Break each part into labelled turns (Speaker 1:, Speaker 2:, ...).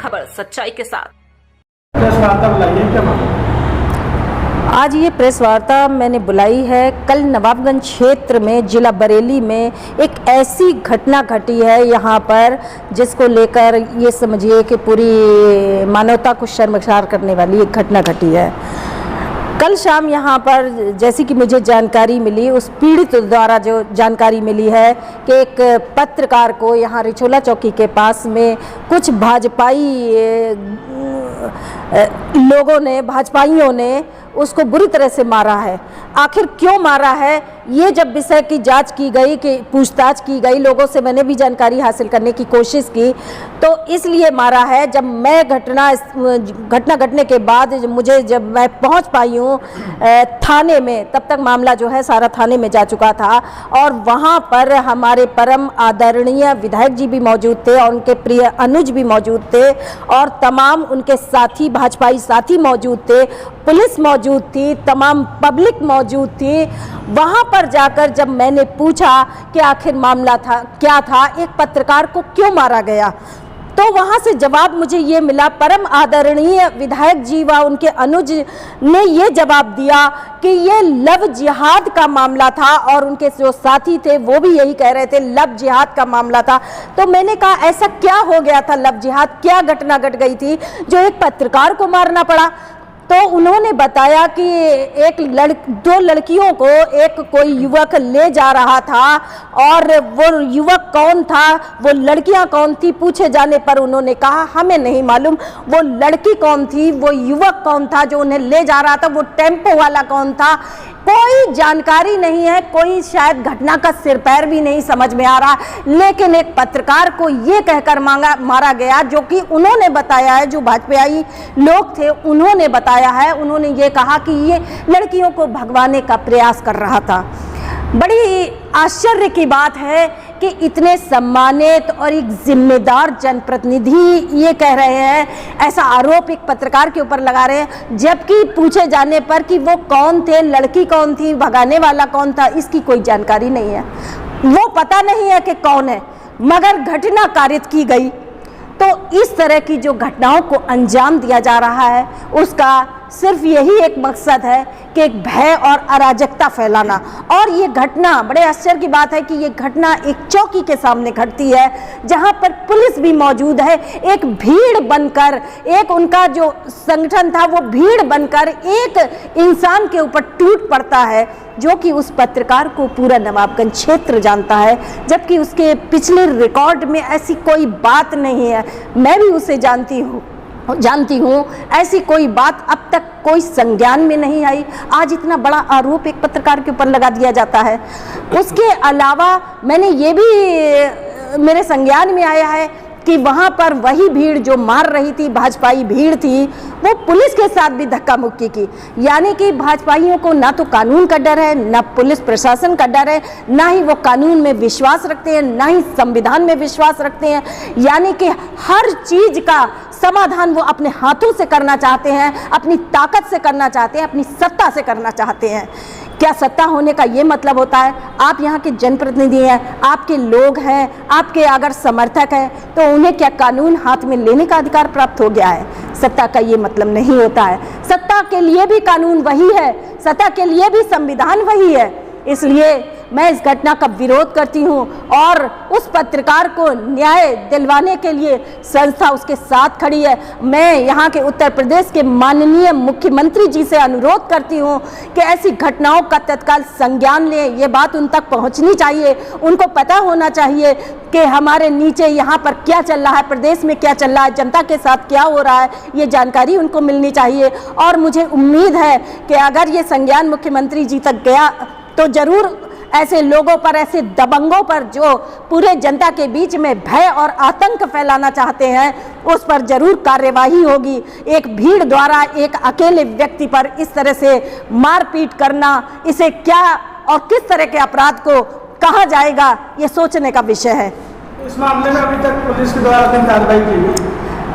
Speaker 1: खबर सच्चाई के साथ।
Speaker 2: आज ये प्रेस वार्ता मैंने बुलाई है। कल नवाबगंज क्षेत्र में जिला बरेली में एक ऐसी घटना घटी है यहाँ पर जिसको लेकर ये समझिए कि पूरी मानवता को शर्मसार करने वाली एक घटना घटी है। कल शाम यहाँ पर जैसी कि मुझे जानकारी मिली, उस पीड़ित द्वारा जो जानकारी मिली है कि एक पत्रकार को यहाँ रिचोला चौकी के पास में कुछ भाजपाइयों ने उसको बुरी तरह से मारा है। आखिर क्यों मारा है, ये जब विषय की जांच की गई, कि पूछताछ की गई, लोगों से मैंने भी जानकारी हासिल करने की कोशिश की, तो इसलिए मारा है। जब मैं घटना घटने के बाद जब मैं पहुंच पाई हूँ थाने में, तब तक मामला जो है सारा थाने में जा चुका था और वहाँ पर हमारे परम आदरणीय विधायक जी भी मौजूद थे और उनके प्रिय अनुज भी मौजूद थे और तमाम उनके साथी भाजपाई साथी मौजूद थे, पुलिस मौजूद थी, तमाम पब्लिक मौजूद थी। वहाँ पर जाकर जब मैंने पूछा कि आखिर मामला क्या था, एक पत्रकार को क्यों मारा गया, तो वहाँ से जवाब मुझे ये मिला। परम आदरणीय विधायक जी व उनके अनुज ने ये जवाब दिया कि ये लव जिहाद का मामला था और उनके जो साथी थे वो भी यही कह रहे थे लव जिहाद का मामला था। तो मैंने कहा ऐसा क्या हो गया था, लव जिहाद क्या घटना घट गई थी जो एक पत्रकार को मारना पड़ा। तो उन्होंने बताया कि दो लड़कियों को एक कोई युवक ले जा रहा था और वो युवक कौन था, वो लड़कियां कौन थी, पूछे जाने पर उन्होंने कहा हमें नहीं मालूम वो लड़की कौन थी, वो युवक कौन था जो उन्हें ले जा रहा था, वो टेम्पो वाला कौन था, कोई जानकारी नहीं है। कोई शायद घटना का सिर पैर भी नहीं समझ में आ रहा। लेकिन एक पत्रकार को ये कहकर मारा गया, जो कि उन्होंने बताया है, जो भाजपाई लोग थे उन्होंने बताया है, उन्होंने ये कहा कि ये लड़कियों को भगवाने का प्रयास कर रहा था। बड़ी आश्चर्य की बात है कि इतने सम्मानित और एक जिम्मेदार जनप्रतिनिधि ये कह रहे हैं, ऐसा आरोप एक पत्रकार के ऊपर लगा रहे हैं, जबकि पूछे जाने पर कि वो कौन थे, लड़की कौन थी, भगाने वाला कौन था, इसकी कोई जानकारी नहीं है। वो पता नहीं है कि कौन है, मगर घटना कारित की गई। तो इस तरह की जो घटनाओं को अंजाम दिया जा रहा है उसका सिर्फ यही एक मकसद है कि एक भय और अराजकता फैलाना। और ये घटना, बड़े आश्चर्य की बात है कि ये घटना एक चौकी के सामने घटती है जहां पर पुलिस भी मौजूद है। एक भीड़ बनकर, एक उनका जो संगठन था वो भीड़ बनकर एक इंसान के ऊपर टूट पड़ता है, जो कि उस पत्रकार को पूरा नवाबगंज क्षेत्र जानता है, जबकि उसके पिछले रिकॉर्ड में ऐसी कोई बात नहीं है। मैं भी उसे जानती हूँ, ऐसी कोई बात अब तक कोई संज्ञान में नहीं आई। आज इतना बड़ा आरोप एक पत्रकार के ऊपर लगा दिया जाता है। उसके अलावा मैंने ये भी मेरे संज्ञान में आया है कि वहाँ पर वही भीड़ जो मार रही थी, भाजपाई भीड़ थी, वो पुलिस के साथ भी धक्का मुक्की की। यानी कि भाजपाइयों को ना तो कानून का डर है, ना पुलिस प्रशासन का डर है, ना ही वो कानून में विश्वास रखते हैं, ना ही संविधान में विश्वास रखते हैं। यानी कि हर चीज का समाधान वो अपने हाथों से करना चाहते हैं, अपनी ताकत से करना चाहते हैं, अपनी सत्ता से करना चाहते हैं। क्या सत्ता होने का ये मतलब होता है आप यहाँ के जनप्रतिनिधि हैं, आपके लोग हैं, आपके अगर समर्थक हैं, तो उन्हें क्या कानून हाथ में लेने का अधिकार प्राप्त हो गया है? सत्ता का ये मतलब नहीं होता है। सत्ता के लिए भी कानून वही है, सत्ता के लिए भी संविधान वही है। इसलिए मैं इस घटना का विरोध करती हूं और उस पत्रकार को न्याय दिलवाने के लिए संस्था उसके साथ खड़ी है। मैं यहाँ के उत्तर प्रदेश के माननीय मुख्यमंत्री जी से अनुरोध करती हूँ कि ऐसी घटनाओं का तत्काल संज्ञान लें। ये बात उन तक पहुँचनी चाहिए, उनको पता होना चाहिए कि हमारे नीचे यहाँ पर क्या चल रहा है, प्रदेश में क्या चल रहा है, जनता के साथ क्या हो रहा है, ये जानकारी उनको मिलनी चाहिए। और मुझे उम्मीद है कि अगर ये संज्ञान मुख्यमंत्री जी तक गया तो जरूर ऐसे लोगों पर, ऐसे दबंगों पर जो पूरे जनता के बीच में भय और आतंक फैलाना चाहते हैं, उस पर जरूर कार्यवाही होगी। एक भीड़ द्वारा एक अकेले व्यक्ति पर इस तरह से मारपीट करना, इसे क्या और किस तरह के अपराध को कहा जाएगा, ये सोचने का विषय है।
Speaker 3: इस मामले में अभी तक पुलिस के द्वारा कोई कार्रवाई की गई?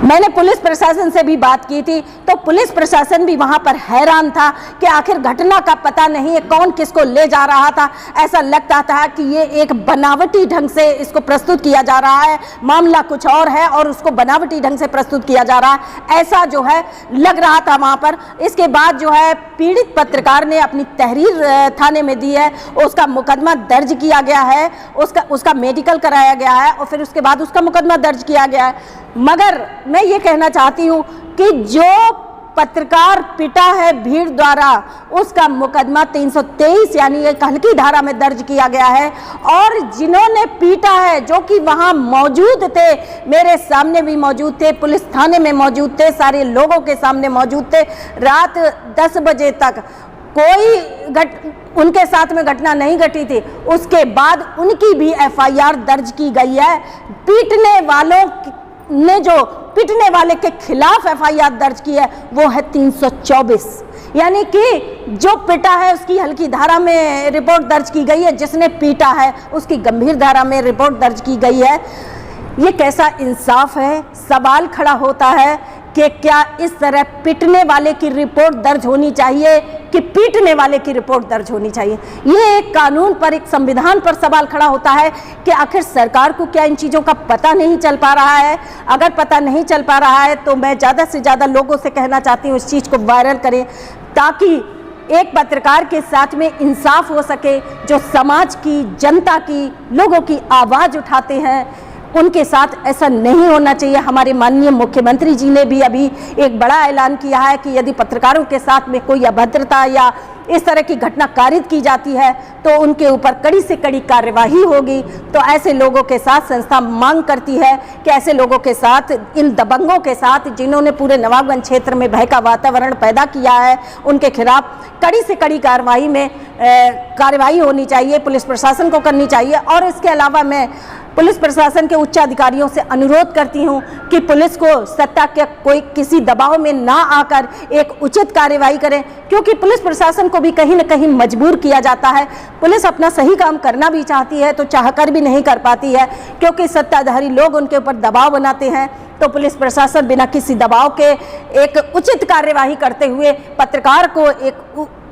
Speaker 2: मैंने पुलिस प्रशासन से भी बात की थी, तो पुलिस प्रशासन भी वहां पर हैरान था कि आखिर घटना का पता नहीं है, कौन किसको ले जा रहा था। ऐसा लगता था कि ये एक बनावटी ढंग से इसको प्रस्तुत किया जा रहा है, मामला कुछ और है और उसको बनावटी ढंग से प्रस्तुत किया जा रहा है, ऐसा जो है लग रहा था वहां पर। इसके बाद जो है पीड़ित पत्रकार ने अपनी तहरीर थाने में दी है, उसका मुकदमा दर्ज किया गया है, उसका मेडिकल कराया गया है और फिर उसके बाद उसका मुकदमा दर्ज किया गया है। मगर मैं ये कहना चाहती हूँ कि जो पत्रकार पिटा है भीड़ द्वारा, उसका मुकदमा 323 यानी एक हल्की धारा में दर्ज किया गया है। और जिन्होंने पीटा है, जो कि वहाँ मौजूद थे, मेरे सामने भी मौजूद थे, पुलिस थाने में मौजूद थे, सारे लोगों के सामने मौजूद थे, रात 10 बजे तक कोई उनके साथ में घटना नहीं घटी थी। उसके बाद उनकी भी FIR दर्ज की गई है। पीटने वालों ने जो पीटने वाले के खिलाफ FIR दर्ज की है वो है 324, यानी कि जो पिटा है उसकी हल्की धारा में रिपोर्ट दर्ज की गई है, जिसने पीटा है उसकी गंभीर धारा में रिपोर्ट दर्ज की गई है। ये कैसा इंसाफ है? सवाल खड़ा होता है कि क्या इस तरह पिटने वाले की रिपोर्ट दर्ज होनी चाहिए कि पीटने वाले की रिपोर्ट दर्ज होनी चाहिए? ये एक कानून पर, एक संविधान पर सवाल खड़ा होता है कि आखिर सरकार को क्या इन चीज़ों का पता नहीं चल पा रहा है? अगर पता नहीं चल पा रहा है तो मैं ज़्यादा से ज़्यादा लोगों से कहना चाहती हूँ इस चीज़ को वायरल करें, ताकि एक पत्रकार के साथ में इंसाफ हो सके। जो समाज की, जनता की, लोगों की आवाज़ उठाते हैं, उनके साथ ऐसा नहीं होना चाहिए। हमारे माननीय मुख्यमंत्री जी ने भी अभी एक बड़ा ऐलान किया है कि यदि पत्रकारों के साथ में कोई अभद्रता या इस तरह की घटना कारित की जाती है तो उनके ऊपर कड़ी से कड़ी कार्यवाही होगी। तो ऐसे लोगों के साथ संस्था मांग करती है कि ऐसे लोगों के साथ, इन दबंगों के साथ, जिन्होंने पूरे नवाबगंज क्षेत्र में भय का वातावरण पैदा किया है, उनके खिलाफ कड़ी से कड़ी कार्रवाई होनी चाहिए, पुलिस प्रशासन को करनी चाहिए। और इसके अलावा मैं पुलिस प्रशासन के उच्च अधिकारियों से अनुरोध करती हूं कि पुलिस को सत्ता के कोई किसी दबाव में ना आकर एक उचित कार्रवाई करें, क्योंकि पुलिस प्रशासन को भी कहीं न कहीं मजबूर किया जाता है। पुलिस अपना सही काम करना भी चाहती है तो चाहकर भी नहीं कर पाती है, क्योंकि सत्ताधारी लोग उनके ऊपर दबाव बनाते हैं। तो पुलिस प्रशासन बिना किसी दबाव के एक उचित कार्यवाही करते हुए पत्रकार को एक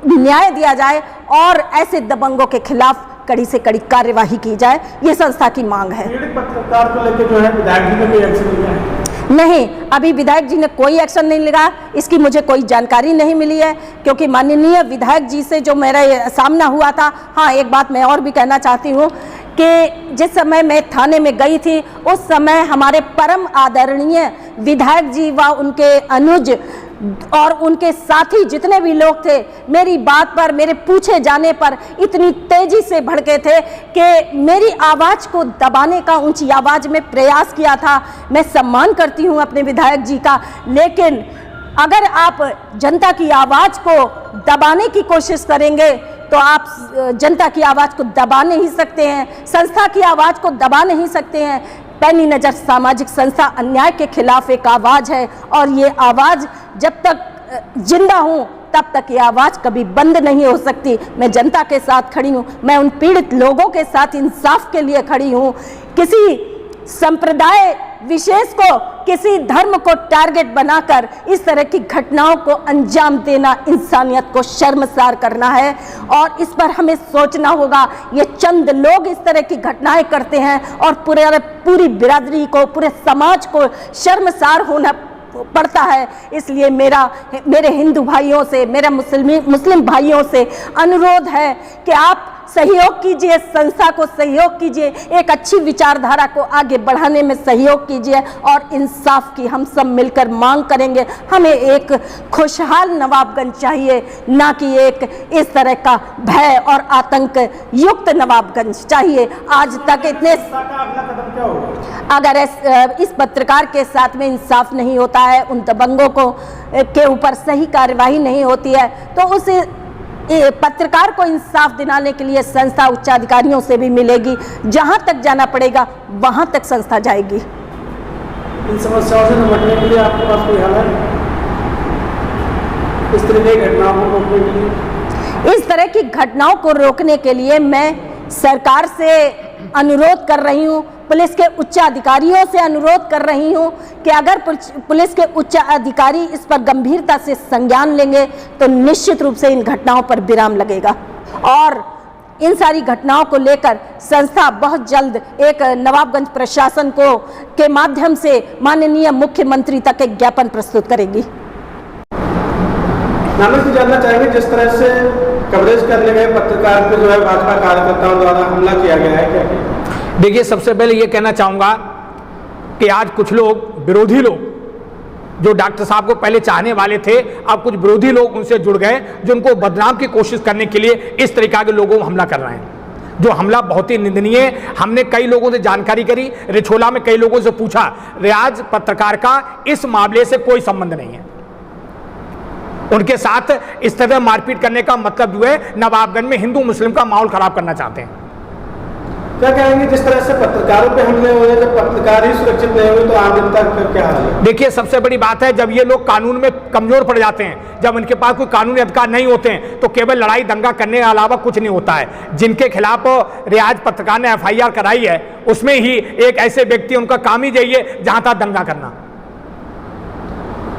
Speaker 2: न्याय दिया जाए और ऐसे दबंगों के खिलाफ कड़ी से कड़ी कार्यवाही की जाए, ये संस्था की मांग है।
Speaker 1: पत्रकार को लेकर जो है विधायक जी ने कोई एक्शन लिया है?
Speaker 2: नहीं, अभी विधायक जी ने कोई एक्शन नहीं लिया, इसकी मुझे कोई जानकारी नहीं मिली है, क्योंकि माननीय विधायक जी से जो मेरा सामना हुआ था। हाँ, एक बात मैं और भी कहना चाहती हूँ कि जिस समय मैं थाने में गई थी उस समय हमारे परम आदरणीय विधायक जी व उनके अनुज और उनके साथी जितने भी लोग थे, मेरी बात पर, मेरे पूछे जाने पर इतनी तेजी से भड़के थे कि मेरी आवाज़ को दबाने का, ऊंची आवाज़ में प्रयास किया था। मैं सम्मान करती हूं अपने विधायक जी का, लेकिन अगर आप जनता की आवाज़ को दबाने की कोशिश करेंगे तो आप जनता की आवाज़ को दबा नहीं सकते हैं, संस्था की आवाज़ को दबा नहीं सकते हैं। पैनी नज़र सामाजिक संस्था अन्याय के खिलाफ एक आवाज़ है और ये आवाज़ जब तक जिंदा हूँ तब तक ये आवाज़ कभी बंद नहीं हो सकती। मैं जनता के साथ खड़ी हूँ, मैं उन पीड़ित लोगों के साथ इंसाफ के लिए खड़ी हूँ। किसी संप्रदाय विशेष को, किसी धर्म को टारगेट बनाकर इस तरह की घटनाओं को अंजाम देना इंसानियत को शर्मसार करना है और इस पर हमें सोचना होगा। ये चंद लोग इस तरह की घटनाएं करते हैं और पूरी बिरादरी को, पूरे समाज को शर्मसार होना पड़ता है। इसलिए मेरे हिंदू भाइयों से, मेरा मुस्लिम भाइयों से अनुरोध है कि आप सहयोग कीजिए, संस्था को सहयोग कीजिए, एक अच्छी विचारधारा को आगे बढ़ाने में सहयोग कीजिए और इंसाफ की हम सब मिलकर मांग करेंगे। हमें एक खुशहाल नवाबगंज चाहिए, ना कि एक इस तरह का भय और आतंक युक्त नवाबगंज चाहिए। आज तक इतने, अगर इस पत्रकार के साथ में इंसाफ नहीं होता है, उन दबंगों को के ऊपर सही कार्यवाही नहीं होती है, तो उस पत्रकार को इंसाफ दिलाने के लिए संस्था उच्चाधिकारियों से भी मिलेगी। जहां तक जाना पड़ेगा वहां तक संस्था जाएगी।
Speaker 1: इन समस्याओं से निपटने के लिए आपके पास कोई हल है? इस तरह की घटनाओं को रोकने के लिए?
Speaker 2: इस तरह की घटनाओं को रोकने के लिए मैं सरकार से अनुरोध कर रही हूँ, पुलिस के उच्च अधिकारियों से अनुरोध कर रही हूँ कि अगर पुलिस के उच्च अधिकारी इस पर गंभीरता से संज्ञान लेंगे तो निश्चित रूप से इन घटनाओं पर विराम लगेगा और इन सारी घटनाओं को लेकर संस्था बहुत जल्द एक नवाबगंज प्रशासन को के माध्यम से माननीय मुख्यमंत्री तक एक ज्ञापन प्रस्तुत करेगी।
Speaker 1: नामित जानना चाहेंगे, जिस तरह से कवरेज करने गए पत्रकार पे जो है भाजपा कार्यकर्ताओं द्वारा हमला किया गया है, क्या?
Speaker 3: देखिए, सबसे पहले ये कहना चाहूंगा कि आज कुछ लोग, विरोधी लोग, जो डॉक्टर साहब को पहले चाहने वाले थे, अब कुछ विरोधी लोग उनसे जुड़ गए जो उनको बदनाम की कोशिश करने के लिए इस तरीका के लोगों को हमला कर रहे हैं, जो हमला बहुत ही निंदनीय है। हमने कई लोगों से जानकारी करी, रिछोला में कई लोगों से पूछा, रियाज पत्रकार का इस मामले से कोई संबंध नहीं है। उनके साथ इस तरह मारपीट करने का मतलब जो है नवाबगंज में हिंदू मुस्लिम का माहौल खराब करना चाहते हैं।
Speaker 1: क्या कहेंगे, जिस तरह से पत्रकारों पे हमले हो रहे, जब पत्रकार ही सुरक्षित नहीं हुए तो आम जनता का क्या हाल है? देखिए,
Speaker 3: सबसे बड़ी बात है, जब ये लोग कानून में कमजोर पड़ जाते हैं, जब उनके पास कोई कानूनी अधिकार नहीं होते हैं, तो केवल लड़ाई दंगा करने के अलावा कुछ नहीं होता है। जिनके खिलाफ रियाज पत्रकार ने FIR कराई है, उसमें ही एक ऐसे व्यक्ति, उनका काम ही यही है जहां था दंगा करना।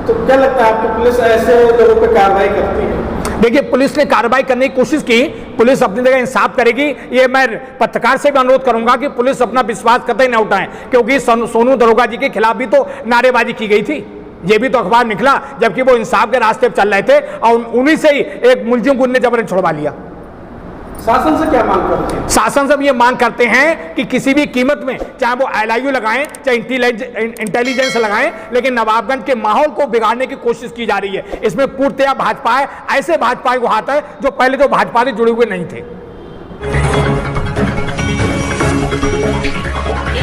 Speaker 1: तो क्या लगता है आपको, पुलिस ऐसे लोगों पर कार्रवाई करती है?
Speaker 3: देखिए, पुलिस ने कार्रवाई करने की कोशिश की, पुलिस अपनी जगह इंसाफ करेगी। ये मैं पत्रकार से भी अनुरोध करूंगा कि पुलिस अपना विश्वास कतई न उठाएं, क्योंकि सोनू दरोगा जी के खिलाफ भी तो नारेबाजी की गई थी, ये भी तो अखबार निकला, जबकि वो इंसाफ के रास्ते पर चल रहे थे और उन्हीं से ही एक मुलजिम को जबरन छुड़वा लिया।
Speaker 1: शासन से क्या मांग करते हैं?
Speaker 3: शासन से ये मांग करते हैं कि किसी भी कीमत में, चाहे वो LIU लगाएं, चाहे इंटेलिजेंस लगाएं, लेकिन नवाबगंज के माहौल को बिगाड़ने की कोशिश की जा रही है। इसमें पूर्णतया भाजपा है, ऐसे भाजपा को हाथ है जो पहले तो भाजपा से जुड़े हुए नहीं थे।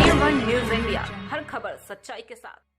Speaker 4: A1 न्यूज़ इंडिया, हर खबर सच्चाई के साथ।